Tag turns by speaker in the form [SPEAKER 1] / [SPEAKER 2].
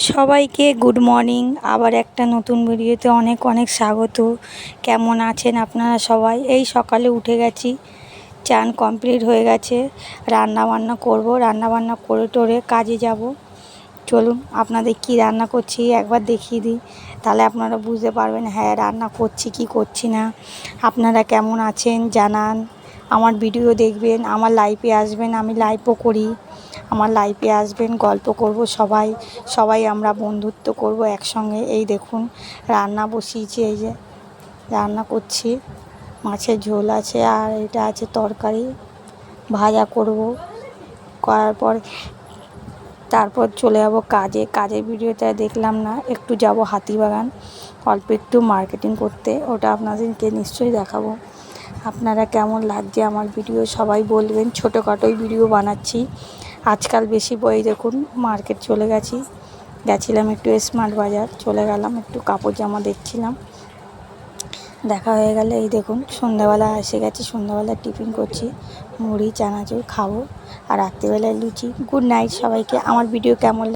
[SPEAKER 1] সবাইকে good morning. আবার একটা নতুন ভিডিওতে অনেক অনেক স্বাগত। কেমন আছেন আপনারা সবাই? এই সকালে উঠে গেছি, চান কমপ্লিট হয়ে গেছে, রান্না বান্না করব, রান্না বান্না করে টোরে কাজে যাব। চলুন আপনাদের কি রান্না করছি একবার দেখিয়ে দিই, তাহলে আপনারা বুঝতে পারবেন হ্যাঁ রান্না করছি কি করছি না। আপনারা কেমন আছেন জানান, আমার ভিডিও দেখবেন, আমার লাইভে আসবেন, আমি লাইভও করি, আমার লাইভে আসবেন, গল্প করব সবাই সবাই আমরা বন্ধুত্ব করব একসঙ্গে। এই দেখুন রান্না বসিয়েছি, এই যে রান্না করছি, মাছের ঝোল আছে আর এটা আছে তরকারি, ভাজা করব, করার পর তারপর চলে যাব কাজে। কাজের ভিডিওটা দেখলাম না, একটু যাব হাতিবাগান অল্প একটু মার্কেটিং করতে, ওটা আপনাদেরকে নিশ্চয়ই দেখাবো। আপনারা কেমন লাগছে আমার ভিডিও সবাই বলবেন। ছোটোখাটোই ভিডিও বানাচ্ছি আজকাল বেশি। বই দেখুন মার্কেট চলে গেছিলাম একটু স্মার্ট বাজার, চলে গেলাম একটু কাপড় জামা দেখছিলাম, দেখা হয়ে গেলে এই দেখুন সন্ধ্যাবেলা এসে গেছি, সন্ধ্যাবেলা টিফিন করছি, মুড়ি চানাচুর খাবো আর রাত্রিবেলায় লুচি। গুড নাইট সবাইকে। আমার ভিডিও কেমন